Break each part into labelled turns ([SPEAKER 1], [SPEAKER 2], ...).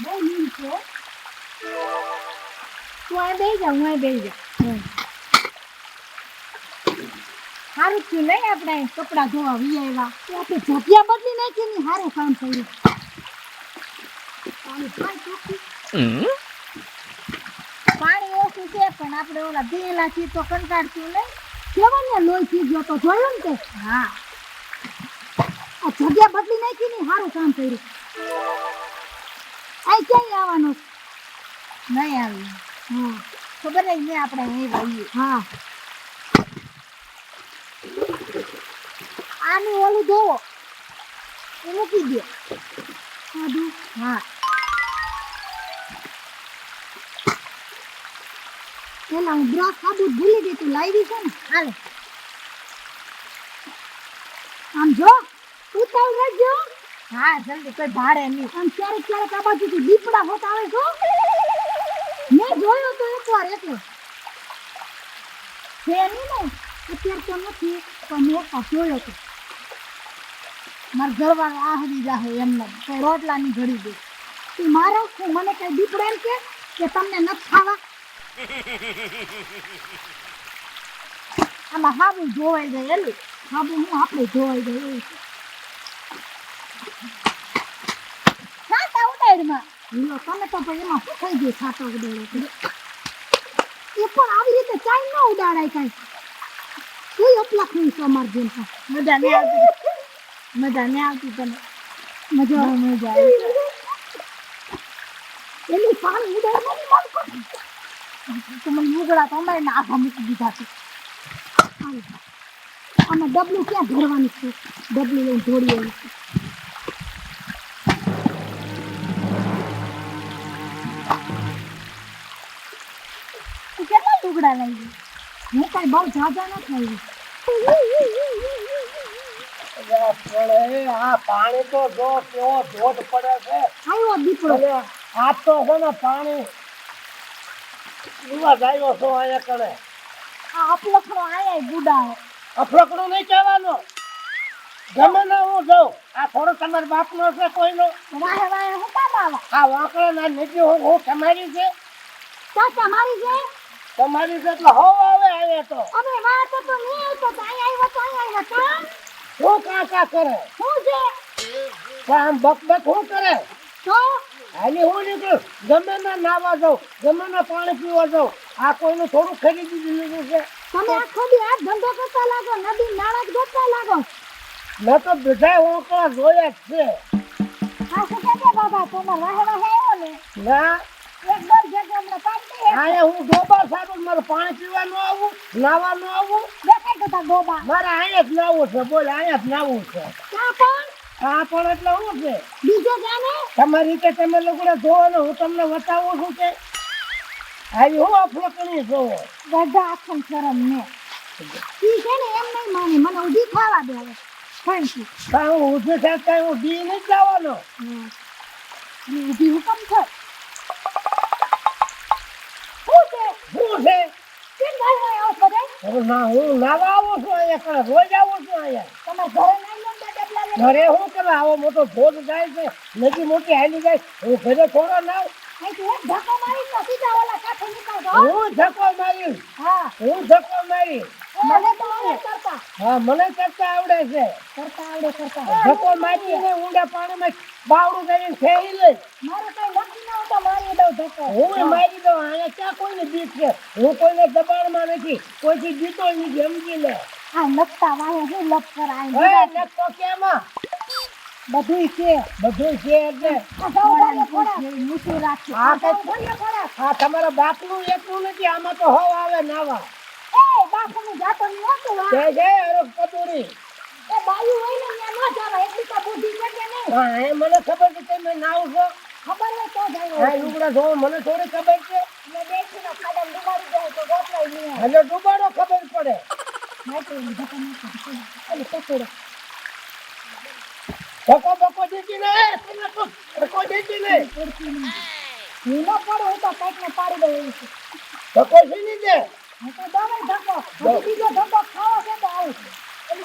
[SPEAKER 1] બહુ નીર છે હો. તું અહીં બેસી જા, હું અહીં બેસી જા. સારું થયું નહીં આપણે કપડાં ધોવા વી આવ્યા. આપણે જગ્યા બદલી નાખી ને સારું કામ કર્યું. પાણી ઓછું છે પણ આપણે ઓલા દિયેલા છીએ તો કંટાળતું નહીં. કેવા ને લોહી થઈ ગયો તો જોયું ને તે? હા, આ જગ્યા બદલી નાખી ને સારું કામ કર્યું. આ ક્યાંય આવવાનો નહીં આવી. હા, ખબર નહીં આપણે અહીં રહીએ. હા, આનું ઓલું ધોવો એ મૂકી દે. સાદું. હા, પેલા હું બ્રશ સાબુ ભૂલી ગઈ, તું લાવી છે ને? હાલે આમ જો ઉતાવળ રાખજો. હા, જલ્દી કોઈ ભાડે નહીં. આમ ક્યારેક ક્યારેક આ બાજુથી દીપડા હોતા આવે છો. મેં જોયો તો એકવાર એટલે છે નહીં ને અત્યારે તો નથી પણ મેં એકવાર જોયો તો. મારા ઘરવાળો આહરી જાહે એમને કઈ રોટલાની ઘડી દે. તું મારો હું મને કઈ દીપડા એમ કે તમને નથી ખાવા? આમાં હાબુ ધોવાઈ જાય એલું. હાબુ હું આપણે ધોવાઈ જાય એવું છે. છાંટા ઉડાડમાં લો તમે તો પણ એમાં શું થઈ ગયું? છાંટા ઉડાડે એ પણ આવી રીતે ચાઈ ન ઉડાડાય કાંઈ. કોઈ અપલાખ નહીં છો અમાર જેમ. મજા નહીં આવતી? મજા નહીં આવતી તને? મજા આવી એની પાણી ઉડાડવાની મન કરે. તમે લુગડા તો અમારે આખા મૂકી દીધા છે. આમાં ડબલું ક્યાં ભરવાનું છે? ડબલું લઈને ધોડી આવી છે. તું કેટલા લુગડા લાવી? હું કઈ બહુ જાજા નથી લાવી.
[SPEAKER 2] આ પાણી તો જો કેવો ધોધ પડે છે.
[SPEAKER 1] આવ્યો દીપડો.
[SPEAKER 2] આ તો છે ને પાણી પીવા જાય છો અહીંયા કરે.
[SPEAKER 1] આ અપલખણો આયા બુડા.
[SPEAKER 2] અફલકડું નહીં કહેવાનું. ગમે ને હું જાઉં. આ થોડો તમારા બાપનો છે કોઈનો?
[SPEAKER 1] વાહે વાહે હું કામ આવા?
[SPEAKER 2] આ વાંકડા ના નીચે હું તમારી છે?
[SPEAKER 1] ચાચા મારી છે.
[SPEAKER 2] તમારી છે એટલે હો આવે આવે તો.
[SPEAKER 1] અમે વાત તો નહીં આવતો તો અહીં આવ્યો તો અહીં આવ્યો કામ.
[SPEAKER 2] શું કાકા કરે?
[SPEAKER 1] શું છે?
[SPEAKER 2] આમ બકબક શું કરે?
[SPEAKER 1] તો
[SPEAKER 2] હાલી હું નીકળું. ગમે ના નાવા જાઉં, ગમે ના પાણી પીવા જાઉં. આ કોઈનું થોડું ખરીદી લીધું છે?
[SPEAKER 1] તમે આખો દી આ ધંધો કરતા લાગો, નદી નાળા જ ગોતતા લાગો.
[SPEAKER 2] મેં તો બધા ઓંકળા જોયા જ છે.
[SPEAKER 1] આ શું કહે છે બાબા? તમારે વાહે વાહે આવ્યો ને
[SPEAKER 2] ના
[SPEAKER 1] એક દર જગ્યા હમણાં પાડી દે.
[SPEAKER 2] અહીંયા હું ડોબા સારું મારે પાણી પીવા ન આવું, નાવા ન આવું.
[SPEAKER 1] દેખાય તો તાર ડોબા.
[SPEAKER 2] મારે અહીંયા જ નાવું છે. બોલ અહીંયા જ નાવું છે.
[SPEAKER 1] ક્યાં પણ?
[SPEAKER 2] આ પણ એટલે શું છે?
[SPEAKER 1] બીજે જાને
[SPEAKER 2] તમારી રીતે તમે લોકોને જોવો ને હું તમને બતાવું છું કે આવી હું અફલકણી જોવો.
[SPEAKER 1] ગધા આખમ શરમ ને ઈ છે ને એમ નહીં માને. મને ઉધી ખાવા દે હવે. Thank you.
[SPEAKER 2] કાં હું ઊભી થાય કાંઈ હું દી નહીં જવાનો.
[SPEAKER 1] ઉધી હુકમ છે. શું છે?
[SPEAKER 2] શું છે?
[SPEAKER 1] કેમ ભાઈ ભાઈ આવો બધાય?
[SPEAKER 2] હવે ના હું નાવા આવું છું અહીંયા કરે. રોજ આવું છું અહીંયા.
[SPEAKER 1] તમારે ઘરે નહીં લો ને ડબલા લે.
[SPEAKER 2] ઘરે શું કરે? આવો મોટો ધોધ જાય છે, નદી મોટી હાલી જાય. હું ઘરે થોડો નાવ.
[SPEAKER 1] અહીંથી એક ધક્કો મારી તો સીધા ઓલા કાંઠે નીકળતો.
[SPEAKER 2] હું ધક્કો મારી.
[SPEAKER 1] હા,
[SPEAKER 2] હું ધક્કો મારી.
[SPEAKER 1] મને તો આવડે કરતા.
[SPEAKER 2] હા મને કરતા આવડે છે.
[SPEAKER 1] કરતા આવડે કરતા.
[SPEAKER 2] ધક્કો મારીને ઊંડા પાણીમાં બાવડું કરીને ફેરી લઈ.
[SPEAKER 1] મારે કઈ નક્કી ન હોતો મારી દઉં ધક્કો.
[SPEAKER 2] હું મારી દઉં. અહીંયા ક્યાં કોઈને બીક છે? હું કોઈને દબાણમાં નથી. કોઈથી બીતો નથી. સમજી લે.
[SPEAKER 1] આ નકતા વાહે હું લપ કરાય.
[SPEAKER 2] હે નક્કો કેમાં?
[SPEAKER 1] બધુંય છે.
[SPEAKER 2] બધું છે એટલે
[SPEAKER 1] આ જાઓ ભલે થોડા મૂકી રાખજો.
[SPEAKER 2] આ
[SPEAKER 1] આ જાઓ ભલે થોડા.
[SPEAKER 2] આ તમારા બાપનું એકલું નથી. આમાં તો હવ આવે નાવા.
[SPEAKER 1] એ બાપુનું જાતો નહીં હોતું આ.
[SPEAKER 2] જય જય અરબ કટોરી.
[SPEAKER 1] એ બાયું હોય ને ત્યાં ન જવાય. એટલી તો બુદ્ધિ છે કે નહીં?
[SPEAKER 2] હા એ મને ખબર છે તમે નાવ છો.
[SPEAKER 1] ખબર હોય તો જ આવ્યો.
[SPEAKER 2] હા લુગડા ધોવો મને થોડી ખબર છે.
[SPEAKER 1] મેં બેસીને ખાડામાં ડુબાડી જાય તો ગોતવાય નહીં આવે.
[SPEAKER 2] એટલે ડૂબાડો ખબર પડે.
[SPEAKER 1] માઇક્રોવેવ ધક્કો નાખો. એટલે પકડો.
[SPEAKER 2] ધક્કો બકો દીધી ને તમે તો ધક્કો દીધી ને
[SPEAKER 1] પડતી નહીં. હું ન પડું હું તો કંઈક ને પાડી દઉં એવું છે.
[SPEAKER 2] ધક્કો સીની દે.
[SPEAKER 1] હું તો દઉં ને ધક્કો. પછી બીજો ધક્કો ખાવો છે તો આવું છે.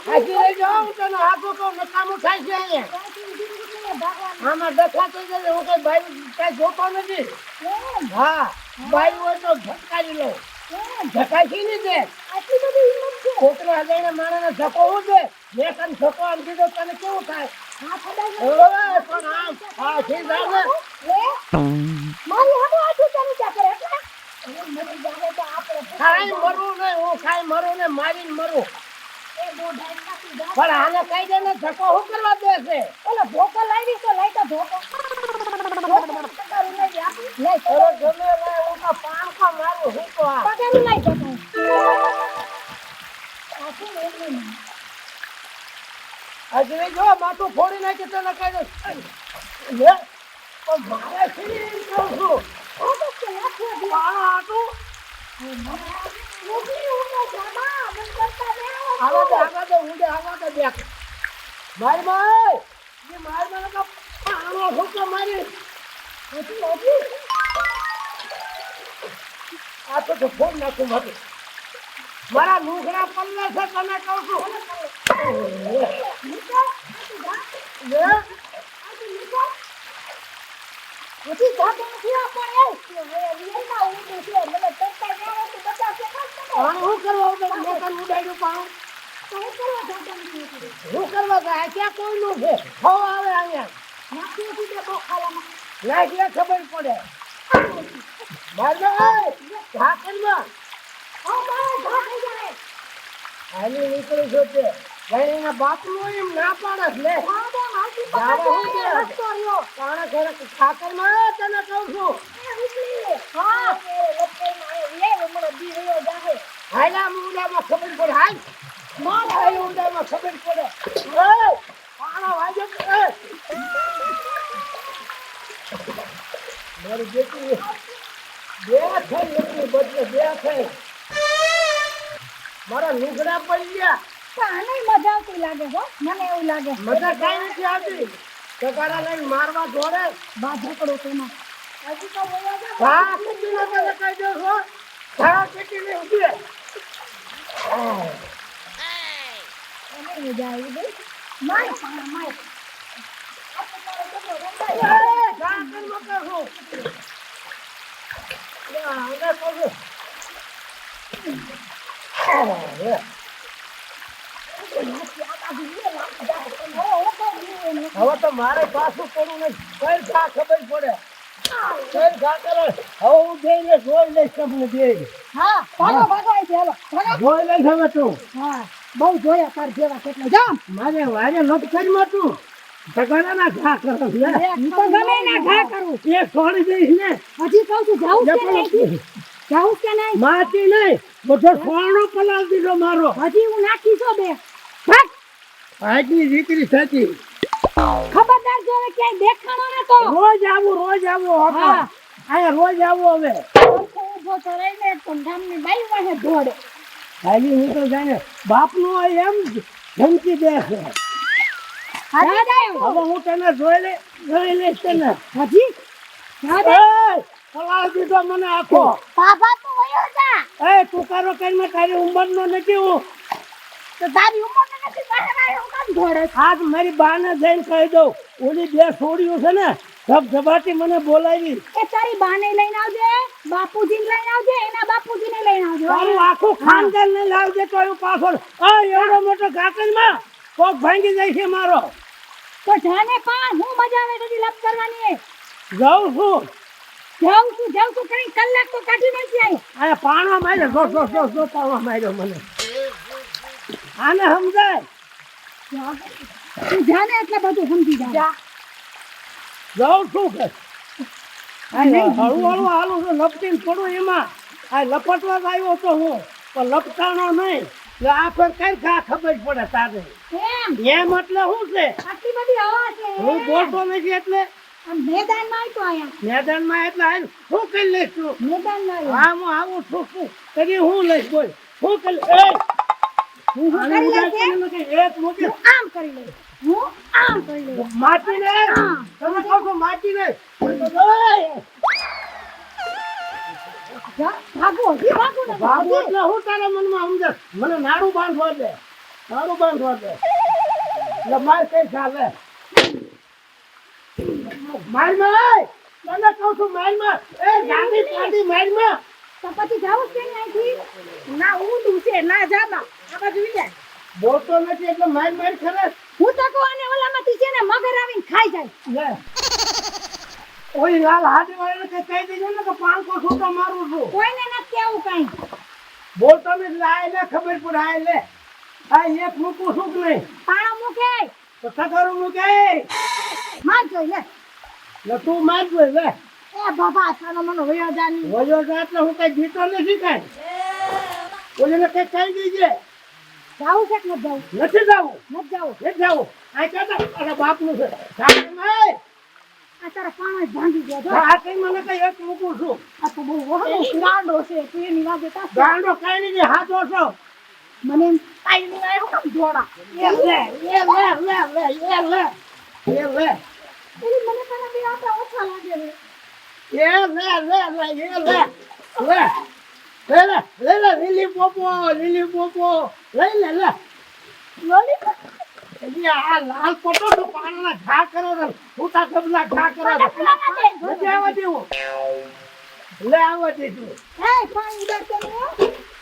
[SPEAKER 2] હાજી લઈ જાઓ હું તને હાથો તો નકામું થાય છે અહીંયા.
[SPEAKER 1] ત્યાંથી ઊભી ઊભી નહીં ભગવાન
[SPEAKER 2] આમાં ડખા થઈ જાય હું કઈ બાઈ કઈ જોતો નથી હા બાઈ હોય તો ધક્કારી લો ધક્કાશી નહીં દે
[SPEAKER 1] આટલી બધી હિંમત છે
[SPEAKER 2] કોકના હજારના માણસને ધક્કો હું દે મેં તને ધક્કો આમ દીધો તને કેવું થાય
[SPEAKER 1] હા ખડાઈ
[SPEAKER 2] ઓય પણ આમ આ થઈ જાય ને
[SPEAKER 1] મારી હામે આટલું ચાલુ ક્યાં કરે એટલે મરી જાવે તો આપણે
[SPEAKER 2] ખાઈ મરું ને હું ખાઈ મરું ને મારીને મરું
[SPEAKER 1] એ બોઢાઈ કાપી દે
[SPEAKER 2] પણ આને કઈ દે ને ધક્કો હું કરવા દે છે
[SPEAKER 1] ઓલો ધોકો લાવી તો લઈ તો ધોકો પગારું લઈ આપી લઈ
[SPEAKER 2] અરે ગમે રે હું તો પાંખો મારું હું તો આ
[SPEAKER 1] પગારું લઈ જતો આખું લઈ લે
[SPEAKER 2] આજે જો માથું ફોડી નાખી તને કઈ દે લે પણ મારે શી કહું છું
[SPEAKER 1] આ તો કે નાખો દી
[SPEAKER 2] આ આટું
[SPEAKER 1] મોકલી ઉનો જામા મન કરતા બે
[SPEAKER 2] આવા દે ઊંડે આવા દે દેખ મારી માય જે માર મને તો પાણો હુકો મારી
[SPEAKER 1] ઓછી ઓછી
[SPEAKER 2] આ તો ફોન નાખું મારું મારા લુગડા પલ્લે છે તને કહું છું
[SPEAKER 1] નીકળ
[SPEAKER 2] લે
[SPEAKER 1] ઓછી જાતો નથી પણ એ રિયલમાં ઉડે છે મને કરતા જાવ તો બધા છે
[SPEAKER 2] આને હું કરવા ઉડે મેં તને ઉડાડ્યું પાણું
[SPEAKER 1] તો હું કરવા જાતો નથી
[SPEAKER 2] હું કરવા ગયા ક્યાં કોઈનું છે હો આવે અહીંયા
[SPEAKER 1] નાખી દીધે બહુ ખાલામાં
[SPEAKER 2] લાગીએ ખબર પડે મારવા ઝાકરમાં
[SPEAKER 1] હા મારે ઘા થઈ જાય
[SPEAKER 2] હાલી નીકળી છો તે ભાઈના બાપનું એમ ના પાડસ લે
[SPEAKER 1] હા બે હાથી
[SPEAKER 2] જાવા હું
[SPEAKER 1] પકડે
[SPEAKER 2] છે?
[SPEAKER 1] રસ્તો રહ્યો
[SPEAKER 2] તાણે ઘરે ઠાકરમાં તને કહું છું
[SPEAKER 1] એ ઉકલી હા એ વચ્ચે મારે લે મને દી રહ્યો જાહે
[SPEAKER 2] હાલા ઊંડામાં ખબર પડે હાલ માર હાલ ઊંડામાં ખબર પડે એ પાણા વાજો એ મારી બેટી બે થઈ એટલી બદલે બે થઈ મારા લુગડા પડી ગયા
[SPEAKER 1] આને મજા આવતી લાગે હો મને એવું લાગે
[SPEAKER 2] મજા કઈ નથી આવતી ટકારા લઈને મારવા જોડે
[SPEAKER 1] બાધકડો તેમાં હજી તો બોલો છે
[SPEAKER 2] હા કેટલી નો તને કહી દઉં છો હા કેટલી ને ઉભી
[SPEAKER 1] એને મજા આવી ગઈ માય પાણા માય
[SPEAKER 2] હવે તો મારે પાછું પડવું નહીં કઈ ખા ખબર પડે કઈ ખા કરે હવે હું જઈને જોઈ લઈશ તમને બે
[SPEAKER 1] હા ભાગો ભાગો આવી ચાલો ભાગો
[SPEAKER 2] જોઈ લઈશ હવે તું
[SPEAKER 1] હા બહુ જોયા તાર જેવા કેટલા જામ
[SPEAKER 2] મારે વારે લપસરમાં તું સગડાના ઘા કરો
[SPEAKER 1] હું તો ગમે ના ઘા કરું
[SPEAKER 2] એ છોડી દઈશ ને
[SPEAKER 1] હજી કહું છું જાઉં કે નહીં જાઉં કે નહીં
[SPEAKER 2] માતી નહીં બધો સોનો પલાળ દીધો મારો
[SPEAKER 1] હજી હું નાખી છો બે ભાગ
[SPEAKER 2] આજની દીકરી થતી
[SPEAKER 1] ખબરદાર જો હવે ક્યાંય દેખાણો ના તો
[SPEAKER 2] રોજ આવું
[SPEAKER 1] હા.
[SPEAKER 2] અહીંયા રોજ આવું હવે
[SPEAKER 1] ઉભો તો રહીને તો ગામની બાઈ વાહે દોડે
[SPEAKER 2] હાલી હું તો જાણે બાપનો એમ ધમકી દે છે હવે હું તને જોઈ લઈશ તને
[SPEAKER 1] હજી
[SPEAKER 2] એ પલાળ દીધો મને આખો
[SPEAKER 1] બાબા તો વયો જા
[SPEAKER 2] એ તું કારો કરીને તારી ઉંમરનો નથી હું
[SPEAKER 1] તો તારી ઉંમર નથી બહાર આવ્યો કામ દોડે
[SPEAKER 2] આજ મારી બાને જઈને કહી દઉં ઓલી બે છોડ્યું છે ને ધબધબાટી મને બોલાવી
[SPEAKER 1] એ તારી બાને લઈને આવજે બાપુજીને લઈને આવજે એના બાપુજીને લઈને આવજો
[SPEAKER 2] તારું આખું ખાનદાન ને લાવજે તો એવું પાછળ એવડો મોટો કાકરમાં કોક ભાંગી જાય છે મારો
[SPEAKER 1] તો જાને પા હું મજા આવે તો લપ કરવાની
[SPEAKER 2] જાઉં છું
[SPEAKER 1] જાઉં છું કઈ કલાક તો કાઢી નાખી આઈ
[SPEAKER 2] આ પાણો માર્યો જો પાણો માર્યો મને આને સમજાય
[SPEAKER 1] તું જાને એટલે બધું સમજી જા
[SPEAKER 2] જાઉં છું કે હળવું હાલું છું લપટીને પડું એમાં આ લપટવા જ આવ્યો તો હું પણ લપટાણો નહીં એટલે આ પર કઈ ખબર પડે તારે
[SPEAKER 1] એમ
[SPEAKER 2] એમ એટલે શું છે
[SPEAKER 1] આટલી બધી હવા છે
[SPEAKER 2] હું બોલતો નથી એટલે
[SPEAKER 1] આમ મેદાનમાં આવ્યો અહીંયા
[SPEAKER 2] મેદાનમાં એટલે હાલ શું કરી લઈશ તું
[SPEAKER 1] મેદાનમાં આવ્યો
[SPEAKER 2] હા હું આવું છું શું કરી હું લઈશ બોલ શું કરી
[SPEAKER 1] હું
[SPEAKER 2] આને
[SPEAKER 1] કરી
[SPEAKER 2] ઉડાડ
[SPEAKER 1] લઈશ
[SPEAKER 2] કરીને કે એક મૂકી
[SPEAKER 1] હું આમ કરી લઈશ હું આમ કરી લઈશ
[SPEAKER 2] માટી ને
[SPEAKER 1] હા.
[SPEAKER 2] તમે કહો છો માટી ને
[SPEAKER 1] ભાગો હજી ભાગો ને
[SPEAKER 2] બાબુ એટલે હું તારા મનમાં સમજે મને નાડું બાંધવા દે એટલે માર કઈ ચાલે મારમાં તને કહું છું મારમાં એ ગાડી કાઢી મારમાં
[SPEAKER 1] તો પછી જાવ કે અહીંથી
[SPEAKER 3] ના ઊંધું છે ના જાબા આ બાજુ જાય
[SPEAKER 2] બોલતો નથી એટલે માર કરે
[SPEAKER 1] હું તો કહું અને ઓલામાંથી છે ને મગર આવીને ખાઈ જાય
[SPEAKER 2] લે ઓય લાલ હાથી વાળાને કઈ કહી દેજો ને કે પાંખો છૂટો મારું છું
[SPEAKER 1] કોઈને નથી કેવું કાંઈ
[SPEAKER 2] બોલતો નથી લાય લે ખબર પડે આય લે આ એક મૂકું છું કે નહીં
[SPEAKER 1] પાણો મૂકે
[SPEAKER 2] તો સગારું મૂકે
[SPEAKER 1] માર જોઈ લે
[SPEAKER 2] લે તું માર જોઈ લે
[SPEAKER 1] એ બાબા સાનો મનો વયો જાની
[SPEAKER 2] વયો જા એટલે હું કઈ જીતો નથી કાંઈ ઓલીને કઈ કહી દેજે
[SPEAKER 1] જાવું છે કે ન જાવું
[SPEAKER 2] નથી જાવું
[SPEAKER 1] નથી જાવું
[SPEAKER 2] નથી જાવું આ કહેતા અરે બાપનું છે સાહેબ ભાઈ
[SPEAKER 1] આ તારા પાણો જ ભાંગી ગયો જો
[SPEAKER 2] આ કઈ મને કઈ એક મૂકું છું
[SPEAKER 1] આ તો બહુ વહલો ગાંડો છે તું એની વાગે તાસ
[SPEAKER 2] ગાંડો કઈ નહીં હાથો છો
[SPEAKER 1] મને એમ આઈની વાય હું કામ જોડા
[SPEAKER 2] એ લે
[SPEAKER 1] એની મને તારા બે આપડા ઓછા લાગે છે
[SPEAKER 2] લીલી પોપો લઈ લે
[SPEAKER 1] લોલી
[SPEAKER 2] આ લાલ પટો તો પાણીના ઘા કરો ને ફૂટા કબલા ઘા કરો નથી આવવા દેવું લે આવવા દેજો
[SPEAKER 1] એ પાણી ઉડાડતો ને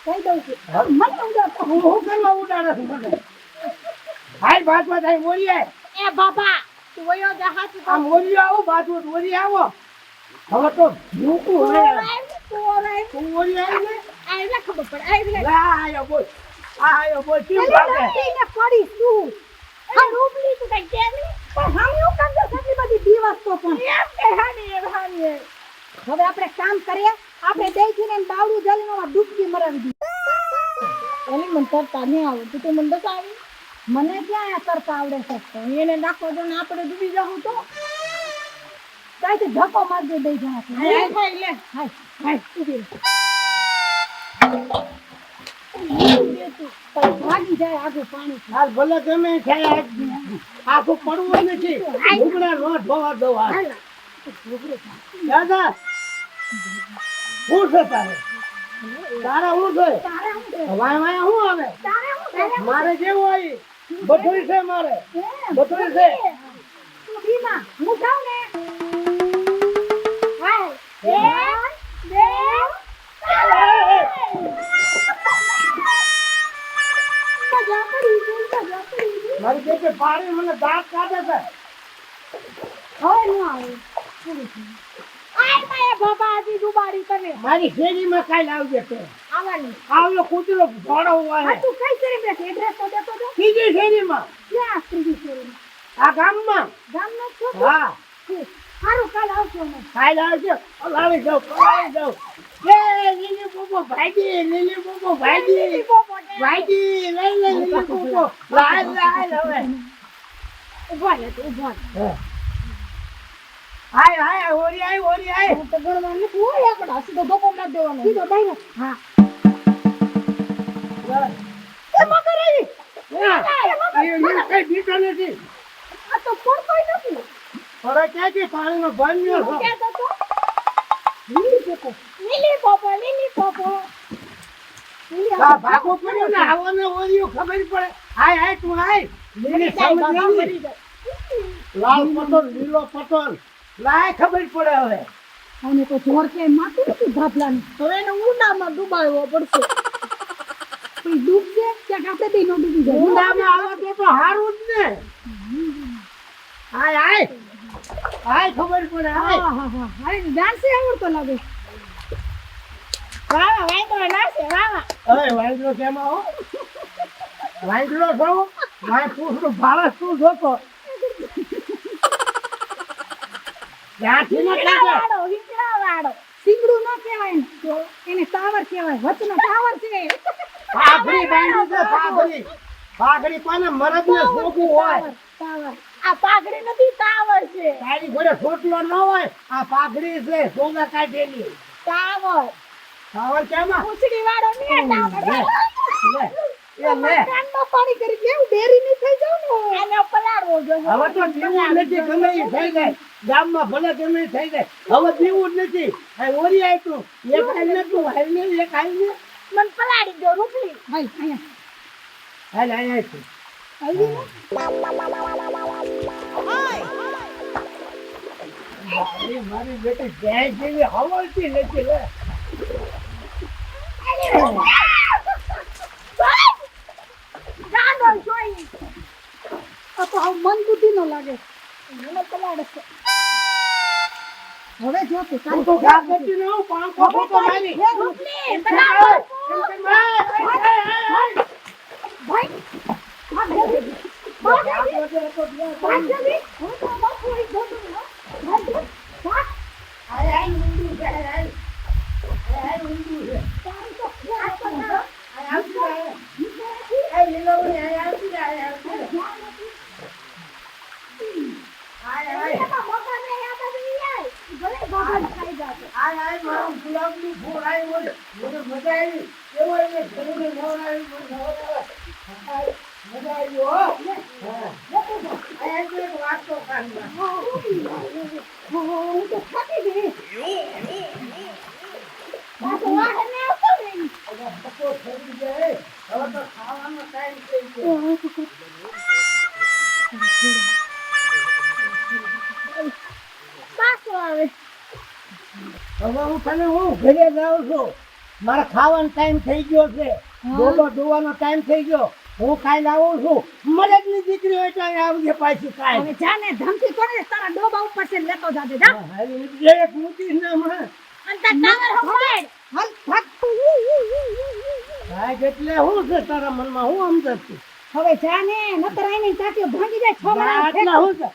[SPEAKER 1] કહી દઉં છું મને ઉડાડતો
[SPEAKER 2] હું કરવા ઉડાડે છું મને હાય બાજમાં થાય મોરી આય
[SPEAKER 1] એ બાબા તું વયો જા હાથ
[SPEAKER 2] આ મોરી આવો બાજુ મોરી આવો હવે તો મૂકું લે તું મોરી આવી ને
[SPEAKER 1] આઈને ખબર પડે આઈને
[SPEAKER 2] લે આયો બોલ કેમ ભાગે
[SPEAKER 1] ને પડી તું હા રૂબલી તું કઈ કેની પણ હમ એવું કામ તો કેટલી બધી દિવસ તો પણ એમ કે હાની હવે આપણે કામ કરીએ આપણે દેખીને બાવડું જલીનો ડૂબકી મરાવી દીધી એની મને તરતા નહીં આવડતું તો મને બતાવી મને ક્યાં આ તરતા આવડે છે તો એને નાખો જો ને આપણે ડૂબી જાઉં તો કાંઈ ધક્કો મારજો દઈ જા
[SPEAKER 3] હાય હાય લે
[SPEAKER 1] હાય હાય ઉભી ભાગી જાય આગળ પાણી
[SPEAKER 2] હાલ ભલે ગમે થાય આખું પડવું નથી ઉગડા નો ધોવા દવા દાદા શું છે તારા હું છે વાય શું આવે મારે જેવું આવી બધું છે મારે બધું છે
[SPEAKER 1] હું જાઉં ને હાય બે
[SPEAKER 2] મારી બેટી પાડી મને દાંત કાઢે છે
[SPEAKER 1] હવે ન આવે આય માય બાબા આજી દુબારી તને
[SPEAKER 2] મારી શેરીમાં કાઈ લાવજે તે
[SPEAKER 1] આવવાની
[SPEAKER 2] આવ્યો કૂતરો ઘોડો હોય
[SPEAKER 1] તું કઈ શેરી બેઠી એડ્રેસ તો દેતો જો
[SPEAKER 2] ત્રીજી શેરીમાં
[SPEAKER 1] ક્યાં ત્રીજી શેરી
[SPEAKER 2] આ ગામમાં
[SPEAKER 1] ગામનો છો
[SPEAKER 2] હા
[SPEAKER 1] સારું કાલ આવજો ને
[SPEAKER 2] કાઈ લાવજે લાવી જાઉં એ લીલી બોબો ભાઈજી ભાઈજી લઈ લે લીલી બોબો લાય હવે
[SPEAKER 1] ઉભા લે તું ઉભા
[SPEAKER 2] હાય ઓરી આય
[SPEAKER 1] તો ગણવા ને કોઈ એકડો સીધો ધોકો માર દેવાનો સીધો ડાયરેક્ટ હા એ મગર આવી
[SPEAKER 2] એ કઈ બીતો નથી
[SPEAKER 1] આ તો પડતોય નથી
[SPEAKER 2] અરે ક્યાંથી પાણીનો બન્યો છો
[SPEAKER 1] કે તો લીલી પોપો
[SPEAKER 2] આ ભાગો પડ્યો ને આવને ઓરિયો ખબર પડે હાય તું હાય લીલી સમજ નહીં લાલ પટોલ લીલો પટોલ લાય ખબર પડે હવે
[SPEAKER 1] અને તો જોર કે માથું નથી ભાભલાનું હવે એને ઊંડામાં ડૂબાડવો પડશે કોઈ ડૂબશે ક્યાંક આપણે બી ન ડૂબી જાય
[SPEAKER 2] ઊંડામાં આવે તો હારું જ ને હાય ખબર પડે હાય
[SPEAKER 1] હા અરે ડાન્સ આવડતો લાગે
[SPEAKER 3] વાવા વાંદરો નાશે વાવા
[SPEAKER 2] અરે વાંદરો કેમ આવો વાંદરો છો મારે પૂછડું ભાળસ તું જોતો ત્યાંથી ન કાઢે
[SPEAKER 3] હિંગળાવાળો
[SPEAKER 1] સિંગડું ન કહેવાય ને તો એને ટાવર કહેવાય વચનો ટાવર છે
[SPEAKER 2] પાઘડી બાંધી છે પાઘડી કોને મરદને શોખું હોય
[SPEAKER 1] ટાવર
[SPEAKER 3] આ પાઘડી નથી ટાવર છે
[SPEAKER 2] તારી ઘોડે છોટલો ન હોય આ પાઘડી છે સોગા કાઢેલી
[SPEAKER 3] ટાવર
[SPEAKER 2] ખાવર કેમાં
[SPEAKER 3] ઉછડી વાળો ને ટાવર
[SPEAKER 2] લે
[SPEAKER 1] કાંડો પાણી કરી કેવું ડેરી ની થઈ જાવ ને
[SPEAKER 3] આને પલાળવો જોઈએ
[SPEAKER 2] હવે તો દીવું નથી ગમે ઈ થઈ જાય ગામમાં ભલે ગમે ઈ થઈ જાય હવે દીવું જ નથી આ ઓરી આયતું એક આઈ નતું હાઈ ને એક આઈ ને
[SPEAKER 3] મને પલાળી દો રૂપલી
[SPEAKER 1] ભાઈ અહીંયા
[SPEAKER 2] હાલ આયતું
[SPEAKER 1] આવી ને
[SPEAKER 2] મારી બેટી ભેંસ જેવી હવળતી નથી લે.
[SPEAKER 1] જાનો જોઈ આ તો હવે મન બુદ્ધિ નો લાગે મને પલાડે છે હવે જો તે
[SPEAKER 2] તું તો ઘા કરતી ન હું પાંખો ફોટો મારી.
[SPEAKER 1] રૂપલી બરાબર ભાઈ ભાગ જલ્દી ભાગ જલ્દી હું તો બાપુ એક જોતું ભાગ ભાગ તારી તો આ તો
[SPEAKER 2] હવે હું તને હું ઘરે જાઉં છું. મારે ખાવાનો ટાઈમ થઈ ગયો છે. ડોલો ધોવાનો ટાઈમ થઈ ગયો. હું ખાઈને આવું છું. મરદની દીકરી હોય તો અહીં આવજે પાછી
[SPEAKER 1] હવે
[SPEAKER 2] કાંઈ.
[SPEAKER 1] જાને ધમકી કરે તારા ડોબા ઉપર છે લેતો જાજે જા
[SPEAKER 2] એક મૂકીશ ને હમણાં.
[SPEAKER 1] અને તાર ટાવર હંભાળ હાલ ભાગ
[SPEAKER 2] ભાઈ એટલે શું છે તારા મનમાં? હું સમજે છું.
[SPEAKER 1] હવે જાને નતર આઈને તાકે ભાંગી જાય છોકરા
[SPEAKER 2] આટલા શું છે?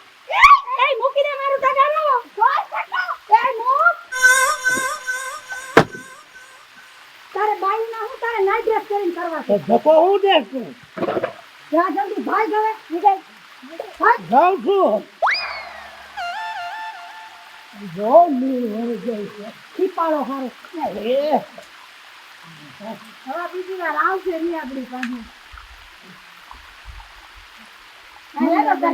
[SPEAKER 1] એ મૂકી દે મારું દાદાનો જોર કાટો એ મૂક તારે બાઈ ના હું તારે નાઈટ ડ્રેસ કરીને કરવા
[SPEAKER 2] તો
[SPEAKER 1] છે
[SPEAKER 2] ધક્કો હું દેશ છું.
[SPEAKER 1] જા જલ્દી ભાઈ ગવે વિજય ભાઈ
[SPEAKER 2] જાઉં છું. જો લીલ વળી ગઈ છે.
[SPEAKER 1] ખીપાળો હારો
[SPEAKER 2] એ
[SPEAKER 1] હવે બીજી વાર આવશે ની આપણી પાસે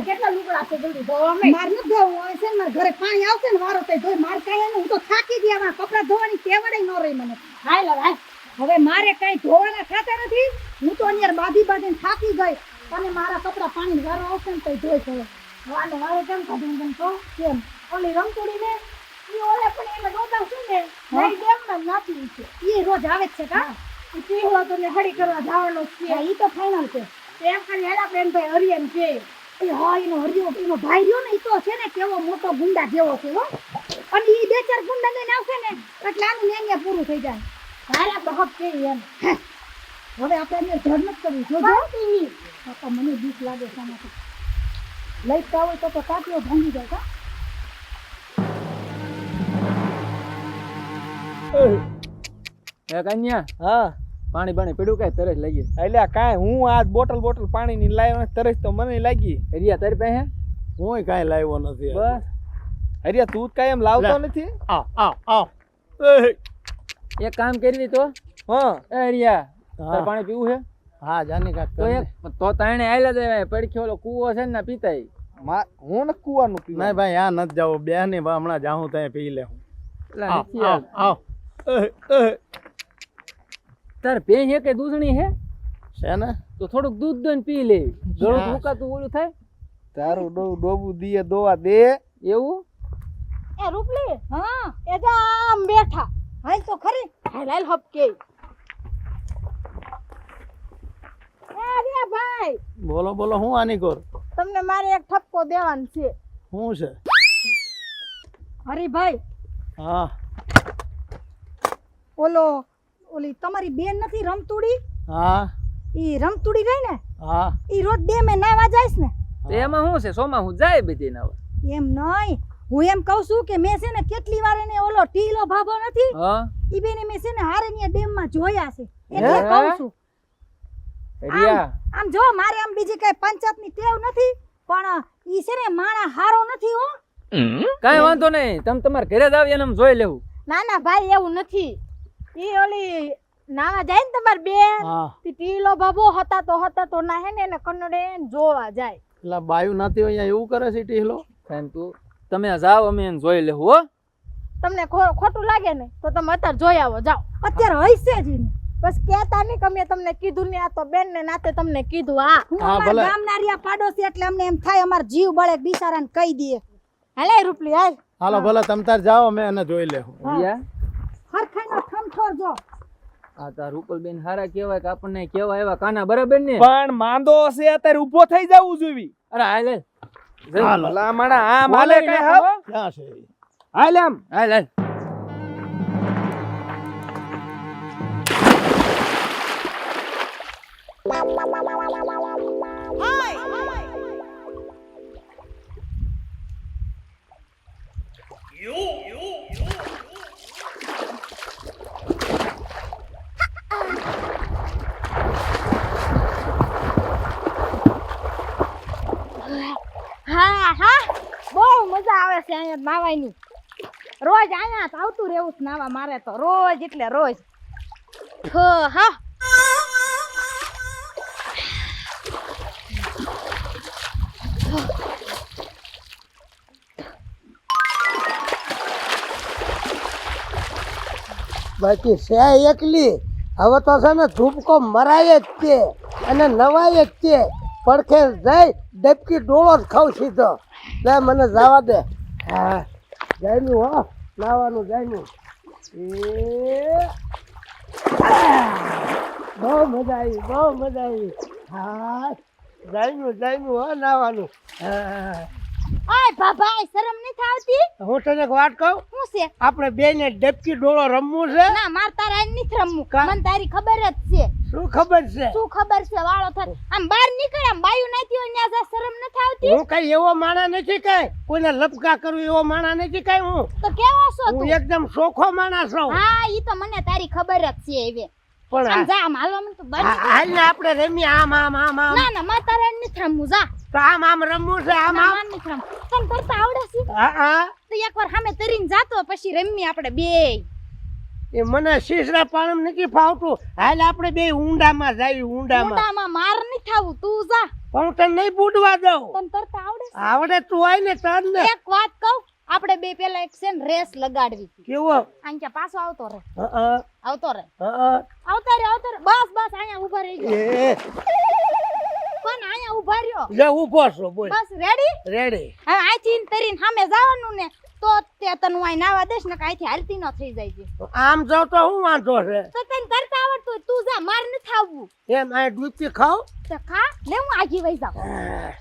[SPEAKER 1] કેટલા લુગડા છે જલ્દી ધોવા માર ન ધોવું હોય છે ને મારા ઘરે પાણી આવશે ને વારો તે ધોઈ માર કાંઈ એને હું તો થાકી ગયા મારા કપડા ધોવાની ટેવડે ન રહી મને હાલ હવે મારે કઈ ધોવાના ખાતા નથી હું તો અહીંયા બાંધીને થાકી ગઈ અને મારા કપડા પાણી વારો આવશે ને તો ધોઈ પડે વાને વારે કેમ કાઢું કેમ તો કેમ ઓલી રમતુડી ને ઈ ઓલે પણ એમાં દોતા છે ને નહીં ડેમ માં નાખી છે ઈ રોજ આવે જ છે કા ઈ પીહો તો ને હડી કરવા જવાનો છે ઈ તો ફાઇનલ છે એમ કરી હેડા બેન ભાઈ હરિયન છે એ હા એનો હરિયો એનો ભાઈ રહ્યો ને ઈ તો છે ને કેવો મોટો ગુંડા જેવો છે હો અને ઈ બે ચાર ગુંડા લઈને આવશે ને એટલે આનું નેન્યા પૂરું થઈ જાય તારા બહક છે એમ હવે આપણે ધર નથી કરવી જોજો ટીવી તો મને બીક લાગે છે આમાંથી લઈ કા હોય તો કાટીઓ ભાંગી જાય કા
[SPEAKER 4] એ કન્યા
[SPEAKER 5] હા
[SPEAKER 4] પાણી પાણી પીડું કઈ તરસ લાગી
[SPEAKER 5] એટલે કાંઈ હું આ બોટલ પાણીની લાવ્યો ને તરસ તો મને લાગી.
[SPEAKER 4] હરિયા તારી પાસે
[SPEAKER 2] હું કાંઈ લાવ્યો નથી.
[SPEAKER 4] બસ
[SPEAKER 5] હરિયા તું જ કાંઈ એમ લાવતો નથી.
[SPEAKER 2] આવ
[SPEAKER 4] એક કામ કરવી તો
[SPEAKER 5] હા
[SPEAKER 4] એ હરિયા
[SPEAKER 2] હા.
[SPEAKER 4] તારે પાણી પીવું છે
[SPEAKER 2] હા જાની કાક
[SPEAKER 4] તો એક તો તાણે આયલા દેવાય પડખ્યો ઓલો કૂવો છે ને પીતાય
[SPEAKER 5] હું ને કુવાનું
[SPEAKER 2] નહીં
[SPEAKER 5] પીવું.
[SPEAKER 2] ભાઈ આ નથી જાવ બે ને હમણાં જાઉં ત્યાં પી લે.
[SPEAKER 4] એટલે નથી
[SPEAKER 2] આવ આવ
[SPEAKER 4] તાર ભેંસ છે કે દૂધણી છે
[SPEAKER 2] છે ને
[SPEAKER 4] તો થોડુંક દૂધ દોઈને પી લે ગળું
[SPEAKER 2] હા.
[SPEAKER 4] મુકાતું ઓલું થાય
[SPEAKER 5] તારું ડોબું દીએ દોવા દે.
[SPEAKER 4] એવું
[SPEAKER 1] એ રૂપલી હા એ તો આમ બેઠા હાલ તો ખરી હાલ હાલ હપકે એ રે ભાઈ
[SPEAKER 2] બોલો બોલો હું આની કોર
[SPEAKER 1] તમને મારે એક ઠપકો દેવાનો છે
[SPEAKER 2] શું છે?
[SPEAKER 1] હરીભાઈ
[SPEAKER 2] હા
[SPEAKER 1] ઓલી તમારી બેન નથી રમતુડી
[SPEAKER 2] હા
[SPEAKER 1] ઈ રમતુડી રહી ને
[SPEAKER 2] હા
[SPEAKER 1] ઈ રોજ ડેમે નાવા જાયસ ને
[SPEAKER 4] તો એમાં શું છે સોમાં હું જાય બધી ના
[SPEAKER 1] એમ નહીં હું એમ કહું છું કે મેં છે ને કેટલી વાર એને ઓલો ટીલો ભાભો નથી
[SPEAKER 4] હા
[SPEAKER 1] ઈ બેને મેં છે ને હારેનિયા ડેમમાં જોયા છે એટલે
[SPEAKER 4] હે?
[SPEAKER 1] કહું છું
[SPEAKER 4] હરિયા
[SPEAKER 1] આમ જો મારે આમ બીજી કઈ પંચાયતની ટેવ નથી પણ ઈ છે ને માણા હારો નથી હો
[SPEAKER 4] કાંઈ વાંધો નહીં તમે તમારે ઘરે જ આવીએ ને આમ જોઈ લેવું
[SPEAKER 1] ના ના ભાઈ એવું નથી ઈ ઓલી નાવા જાય ને તમાર બેન
[SPEAKER 2] હા
[SPEAKER 1] તી ટીલો ભાભો હતા તો ના હે ને એને કન્નડે જોવા જાય
[SPEAKER 2] એટલે બાયું નથી અહીંયા એવું કરે છે ટીહલો.
[SPEAKER 4] સાહેબ તું તમે જાઓ અમે એને જોઈ લેવું હો
[SPEAKER 1] તમને ખોટું લાગે ને તો તમે અત્યારે જોઈ આવો જાઓ અત્યારે હશે જ ઈને બસ કહેતા નહીં કે મેં તમને કીધું ને આ તો બેન ને નાતે તમને કીધું હા હું
[SPEAKER 2] હા,
[SPEAKER 1] અમારા
[SPEAKER 2] ભલે.
[SPEAKER 1] ગામના રિયા પાડોશી એટલે અમને એમ થાય અમાર જીવ બળે બિચારાને કહી દઈએ હાલે રૂપલી હાલ
[SPEAKER 6] હાલો ભલે તમ તાર જાઓ અમે એને જોઈ લેવું
[SPEAKER 4] હરિયા
[SPEAKER 1] હરખાઈનો ઠમઠોર જો
[SPEAKER 4] આ તાર રૂપલબેન હારા કહેવાય કે આપણને કેવા એવા કાના બરાબર ને
[SPEAKER 5] પણ માંદો છે અત્યારે ઊભો થઈ જવું જોઈએ.
[SPEAKER 4] અરે હાલ
[SPEAKER 6] હાલો.
[SPEAKER 5] ભલા માણા આમ હાલે કઈ હાવ
[SPEAKER 6] ક્યાં છે
[SPEAKER 5] હાલ આમ
[SPEAKER 4] હાલ હાલ
[SPEAKER 3] હા હા બહુ મજા આવે છે અહીંયા નાવાની. રોજ અહીંયા જ આવતું રહેવું છે નાવા મારે તો રોજ એટલે રોજ. હા
[SPEAKER 2] બાકી છે એકલી હવે તો છે ને ધૂપકો મરાય જ છે અને નવાય જ છે પડખે જઈ ડબકી ડોળો જ ખાવ સીધો લે મને જવા દે હા જાયનું હો નાવાનું જાયનું બહુ મજા આવી બહુ મજા આવી હા જાયનું હો નાવાનું હા
[SPEAKER 3] ઓય બાબા શરમ નથી આવતી?
[SPEAKER 2] હું તને એક વાત કહું
[SPEAKER 3] શું છે?
[SPEAKER 2] આપણે બે ને ડબકી ડોળો રમવું છે
[SPEAKER 3] ના માર તારા નથી રમવું.
[SPEAKER 2] કા?
[SPEAKER 3] મને તારી ખબર જ છે.
[SPEAKER 2] શું ખબર છે
[SPEAKER 3] શું ખબર છે? વાળો થાય આમ બહાર નીકળ આમ બાયું નાતી હોય ત્યાં જા શરમ નથી આવતી?
[SPEAKER 2] હું કઈ એવો માણા નથી કઈ કોઈને લપકા કરું એવો માણા નથી કઈ હું
[SPEAKER 3] તો કેવો છો
[SPEAKER 2] હું
[SPEAKER 3] તું?
[SPEAKER 2] એકદમ સોખો માણસ છું
[SPEAKER 3] હા ઈ તો મને તારી ખબર જ છે હવે.
[SPEAKER 2] પણ
[SPEAKER 3] આમ જા આમ હાલો મને તો બહાર નીકળ.
[SPEAKER 2] હાલ ને આપણે રમીએ આમ આમ આમ આમ
[SPEAKER 3] ના ના માર તારા નથી રમવું જા.
[SPEAKER 2] તો આમ આમ રમવું છે આમ
[SPEAKER 3] ના,
[SPEAKER 2] આમ
[SPEAKER 3] માર નથી રમવું. તને કરતા આવડે છે?
[SPEAKER 2] હા હા
[SPEAKER 3] તો એકવાર સામે તરીને જાતો પછી રમી આપણે બે.
[SPEAKER 2] એ મને શીશરા પાણમ નથી ફાવતું હાલ આપણે બે ઊંડામાં જાય ઊંડામાં
[SPEAKER 3] ઊંડામાં માર નથી થાવું તું જા.
[SPEAKER 2] પણ હું તને નહીં બુડવા દઉં
[SPEAKER 3] તને કરતા આવડે છે?
[SPEAKER 2] આવડે તું હોય ને તન ને
[SPEAKER 3] એક વાત કહું આપણે બે પેલા એક છે ને રેસ લગાડવી હતી.
[SPEAKER 2] કેવો
[SPEAKER 3] અહીંયા પાછો આવતો રે
[SPEAKER 2] હા
[SPEAKER 3] આવતો રે
[SPEAKER 2] હા
[SPEAKER 3] આવતા રે બસ બસ અહીંયા ઊભા રહી ગયો
[SPEAKER 2] એ
[SPEAKER 3] પણ અહીંયા ઊભા રહ્યો
[SPEAKER 2] લે ઊભો છો બોલ
[SPEAKER 3] બસ રેડી
[SPEAKER 2] રેડી
[SPEAKER 3] હવે અહીંથી તરીને સામે જવાનું ને તો તે તને હું અહીં નાવા દેશ ને કે અહીંથી હાલતી ન થઈ જાય છે
[SPEAKER 2] આમ જાવ તો હું વાંધો છે
[SPEAKER 3] તો તને કરતા આવડતું હોય તું જા માર નથી આવવું
[SPEAKER 2] એમ આ ડૂબતી ખાવ
[SPEAKER 3] તો ખા લે હું આગી વઈ જાઉં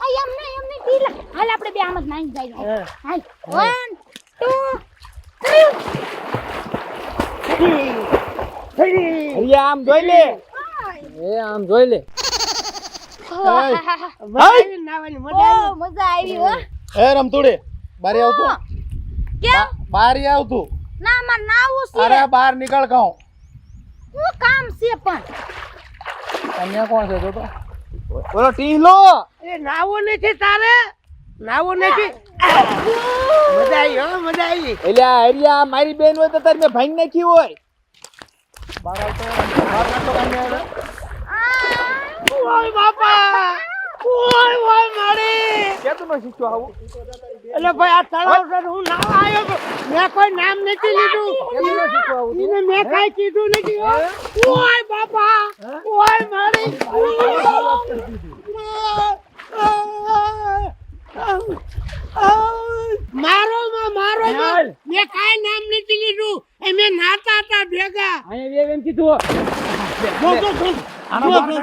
[SPEAKER 3] આ એમ નહીં ઢીલા હાલ આપણે બે આમ જ નાઈ જાય હાલ 1 2
[SPEAKER 5] હરિયા આમ જોઈ લે
[SPEAKER 4] એ આમ જોઈ લે
[SPEAKER 2] મજા આવી નાવાની મજા આવી
[SPEAKER 3] બહુ મજા આવી હો
[SPEAKER 6] એ રમતુડે બારી આવતું
[SPEAKER 3] કેમ
[SPEAKER 6] બારી આવતું
[SPEAKER 3] ના માર નાવું છે
[SPEAKER 6] અરે બહાર નીકળ કહું
[SPEAKER 3] હું કામ છે પણ
[SPEAKER 6] અહીંયા કોણ છે જો તો બોલો ટીલો
[SPEAKER 2] એ નાવો નથી તારે નાવો નથી મજા આવી હો મજા આવી
[SPEAKER 5] એટલે આ હરિયા મારી બેન હોય તો તારે મેં ભાઈ નાખી હોય.
[SPEAKER 6] બહાર આવતો બહાર નાખતો કાંઈ આવે
[SPEAKER 2] ઓય બાપા ઓય મારી
[SPEAKER 5] કેતું ન શીખ્યો આવું
[SPEAKER 2] એટલે ભાઈ આ તળાવ છે હું નાવા આવ્યો તો મેં કોઈ નામ નથી લીધું એને મેં કાંઈ કીધું નથી હો. ઓય બાપા ઓય મારી મારો માં મેં કાંઈ નામ નથી લીધું એ મેં નાતા હતા ભેગા
[SPEAKER 4] અહીંયા એમ કીધું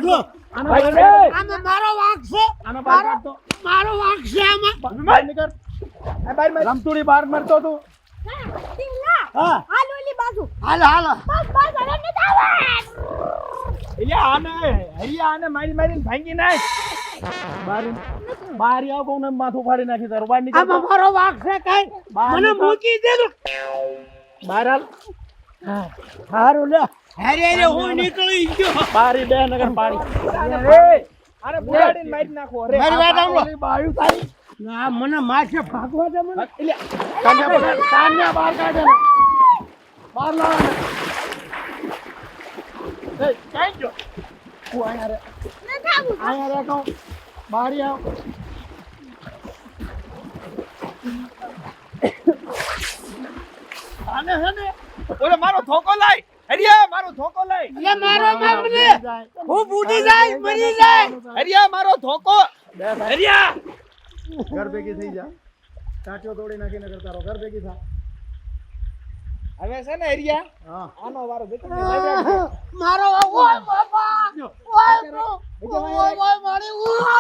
[SPEAKER 2] જો આમાં મારો વાંક છે
[SPEAKER 6] આનો બહાર કાઢતો
[SPEAKER 2] મારો વાંક છે આમાં
[SPEAKER 6] બહાર નીકળ રમતુડી બહાર મારતો તું
[SPEAKER 2] હા
[SPEAKER 3] હાલ ઓલી બાજુ
[SPEAKER 2] હાલો હાલો
[SPEAKER 3] બસ બસ હવે નથી આવવાનું.
[SPEAKER 5] એટલે આને હરિયા આને મારી મારીને ભાંગી નાખ.
[SPEAKER 6] બહાર આવ કહું ને માથું ફાડી નાખી તારું બહાર નીકળ
[SPEAKER 2] આમાં મારો વાંક છે કઈ મને મૂકી દે તો
[SPEAKER 6] બહાર હાલ
[SPEAKER 2] હારું લે અરે હું નીકળી ગયો
[SPEAKER 6] બારી બે નગર પાડી
[SPEAKER 5] આને બુડાડીને મારી નાખો અરે
[SPEAKER 2] મારી વાત સાંભળો.
[SPEAKER 6] ઓલી બાયું તારી
[SPEAKER 2] ના મને માથે ભાગવા દે મને
[SPEAKER 6] એટલે કાન્યા બહાર કાઢે ને બહાર લાવે ને એ ક્યાં ગયો તું અહીંયા રે
[SPEAKER 3] નથી આવવું.
[SPEAKER 6] અહીંયા રે કહું બારી આવ
[SPEAKER 5] આને હે ને ઓલે મારો ધોકો લાય હરિયા મારો ધોકો લાય
[SPEAKER 2] લે મારો બાપને હું બુડી જાય મરી જાય
[SPEAKER 5] હરિયા મારો ધોકો હરિયા
[SPEAKER 6] ઘર ભેગી થઈ જા ટાંટિયો તોડી નાખીને કરતા રહો ઘર ભેગી થા
[SPEAKER 5] હવે છે ને હરિયા
[SPEAKER 6] હા
[SPEAKER 5] આનો વારો જતો રહે. લઈ રાખજો.
[SPEAKER 1] મારો ઓય બાપા ઓય બ્રો ઓય ઓય મારી ઓય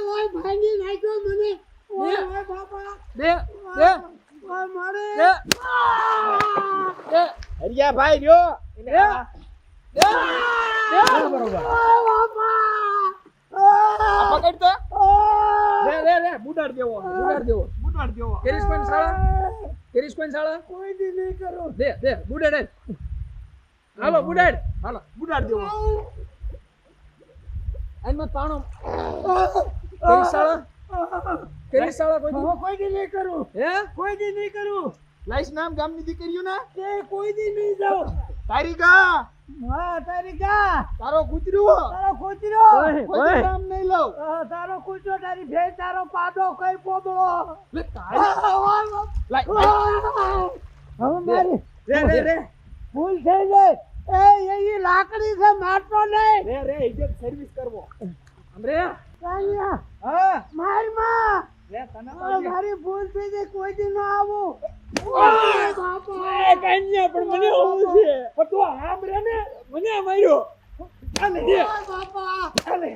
[SPEAKER 1] ઓય ભાંગી નાખ્યો મને ઓય ઓય બાપા
[SPEAKER 4] બે બે
[SPEAKER 1] ઓય મારે
[SPEAKER 4] બે
[SPEAKER 5] હરિયા ભાઈ રહ્યો એને આ
[SPEAKER 4] બરોબર
[SPEAKER 1] ઓય બાપા
[SPEAKER 5] આ પકડ તો
[SPEAKER 4] રે રે રે બુડાડ દેવો
[SPEAKER 5] બુટાડ જેવો
[SPEAKER 4] કેરીસ કોઈન શાળા
[SPEAKER 1] કોઈ દી નહીં કરો
[SPEAKER 4] દે દે બુડાડ હાલો બુડાડ હાલો
[SPEAKER 5] બુટાડ જેવો
[SPEAKER 4] આનમાં પાણો કેરીસ શાળા
[SPEAKER 1] કોઈ દી નહીં કરું
[SPEAKER 4] હે
[SPEAKER 1] કોઈ દી નહીં કરું
[SPEAKER 5] લાઈસ નામ ગામની દીકરીઓ ના
[SPEAKER 1] તે કોઈ દી નહીં જાઉં
[SPEAKER 5] તારી ગા
[SPEAKER 1] હા તારી ગા
[SPEAKER 5] તારો કૂતરો
[SPEAKER 1] તારો કૂતરો
[SPEAKER 5] કોઈ નામ નહીં લઉં
[SPEAKER 1] તારો કૂતરો તારી ભેંસ તારો પાડો કઈ પોદળો
[SPEAKER 5] લે તારી લાઈ
[SPEAKER 1] હવે મારી
[SPEAKER 5] રે રે
[SPEAKER 1] ભૂલ થઈ ગઈ એ લાકડી છે મારતો નહીં
[SPEAKER 5] રે ઇજ્જત સર્વિસ કરવો
[SPEAKER 4] અમરે
[SPEAKER 1] કાન્યા
[SPEAKER 5] હા
[SPEAKER 1] માર માં
[SPEAKER 5] રે તને
[SPEAKER 1] મારી ભૂલ થઈ ગઈ કોઈ દી ન આવું ઓય બાપા
[SPEAKER 5] કાન્યા પણ મને હોવું છે પણ તું આમ રે ને મને માર્યો ચાલે દે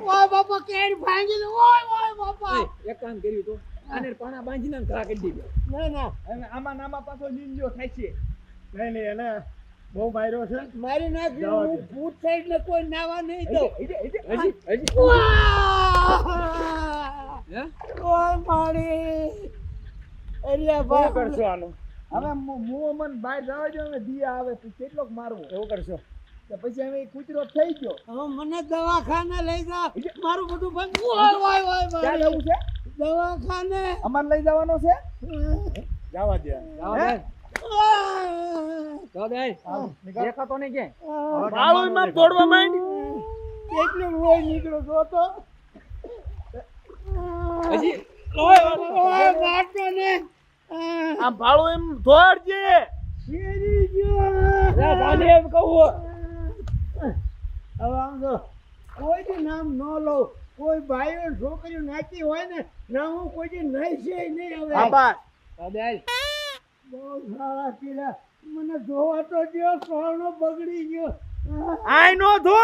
[SPEAKER 1] ઓય બાપા કેર ભાંગી લે ઓય બાપા
[SPEAKER 4] એક કામ કર્યું તો આને પાણા બાંધીને ઘા કરી દીધો
[SPEAKER 1] ના ના
[SPEAKER 5] હવે આમાં નામાં પાછો લીંજો થાય છે
[SPEAKER 6] નહીં એને બહુ માર્યો છે
[SPEAKER 1] મારી નાખી હું ભૂત સાઈડ ને કોઈ નાવા નહીં દઉં
[SPEAKER 4] હજી હે
[SPEAKER 1] ઓય મારી અરે
[SPEAKER 6] શું
[SPEAKER 1] બાપ
[SPEAKER 6] કરશો આનું
[SPEAKER 5] હવે મોમન બહાર જવા દો ને દિયા આવે તો કેટલોક મારવો
[SPEAKER 6] એવું કરશો
[SPEAKER 5] તો પછી હવે કૂતરો થઈ ગયો
[SPEAKER 1] હવે મને દવાખાને લઈ જા મારું બધું બંધ ઓય
[SPEAKER 5] ક્યાં
[SPEAKER 1] મારી
[SPEAKER 5] જવું છે
[SPEAKER 1] દવાખાને
[SPEAKER 5] અમારે લઈ જવાનો છે
[SPEAKER 6] જવા દે
[SPEAKER 4] જાવ દે દેખાતો નહીં ક્યાંય
[SPEAKER 5] બાળોમાં તોડવા માંડ
[SPEAKER 1] કેટલું રોય નીકળો જો તો
[SPEAKER 4] હજી
[SPEAKER 1] ઓય મારતો ને
[SPEAKER 5] આમ ભાળો એમ તોડજે
[SPEAKER 1] શેરી ગયો
[SPEAKER 5] જાને એમ કહું
[SPEAKER 1] હવે આમ જો કોઈ દી નામ ન લઉં કોઈ ભાઈઓ છોકરીઓ નાચી હોય ને ના હું કોઈ દી નહીં છે નહીં હવે
[SPEAKER 5] આભાર
[SPEAKER 4] જાવ દે
[SPEAKER 1] બહુ સારા કીધા મને જોવા તો ગયો સોનો બગડી ગયો
[SPEAKER 5] આય નો ધો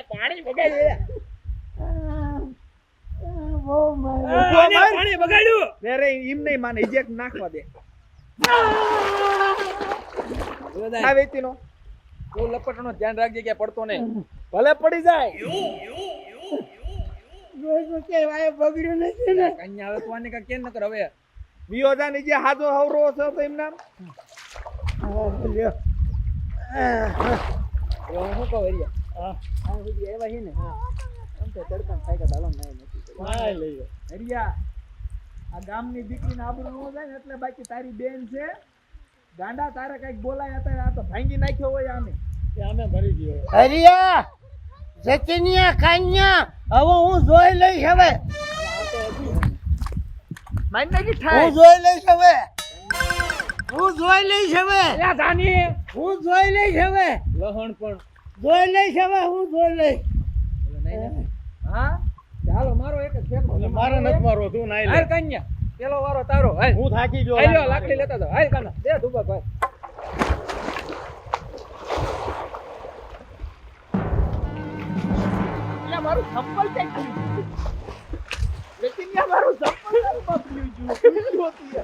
[SPEAKER 4] પાણી બગાડ્યું
[SPEAKER 1] બહુ મારે
[SPEAKER 4] પાણી બગાડ્યું
[SPEAKER 5] રે રે એમ નહીં માને ઇજેક્ટ નાખવા દે આ વેતીનો
[SPEAKER 4] તું લપટનો ધ્યાન રાખજે કે પડતો નહીં
[SPEAKER 5] ભલે પડી જાય
[SPEAKER 1] જોઈ કે ભાઈ બગડ્યું નથી ને
[SPEAKER 4] કન્યા હવે તું આને કાંઈ કેમ ન કર હવે
[SPEAKER 5] વિયોજા નીચે હાજો હવરો છે તો એમ નામ
[SPEAKER 1] લ્યો
[SPEAKER 4] હવે હું શું કહું હરિયા આ સુધી આવ્યા છે ને આમ તો તડકા થાય કે ચાલો નહીં નથી
[SPEAKER 6] કાંઈ લઈ જાઓ.
[SPEAKER 5] હરિયા આ ગામની દીકરીને આબરૂ ન જાય ને એટલે બાકી તારી બેન છે ગાંડા તારે કઈક બોલાય હતા આ તો ભાંગી નાખ્યો હોય આને
[SPEAKER 6] એ અમે ભરી ગયો
[SPEAKER 1] હરિયા સચિનિયા કાન્યા હવે હું જોઈ લઈશ હવે
[SPEAKER 5] મારી નાખી ઠાય
[SPEAKER 1] હું જોઈ લઈશ હવે હું જોઈ લઈશ હવે
[SPEAKER 5] યા જાની
[SPEAKER 1] હું જોઈ લઈશ હવે
[SPEAKER 4] લહણ પણ
[SPEAKER 1] જોઈ લઈશ હવે હું જોઈ લઈશ
[SPEAKER 4] નહીં
[SPEAKER 5] હા
[SPEAKER 4] ચાલો મારો એક જ ફેંકો
[SPEAKER 6] એટલે મારે નથી મારવો તું નાઈ લે
[SPEAKER 4] હાલ કન્યા પેલો વારો તારો હાલ
[SPEAKER 6] હું થાકી ગયો
[SPEAKER 4] હાલ્યો લાકડી લેતા તો હાલ કાના દે ધુબા ભાઈ
[SPEAKER 5] યા મારું ચપ્પલ ચેક કરી લેકિન યા મારું ચપ્પલ બગડ્યું છે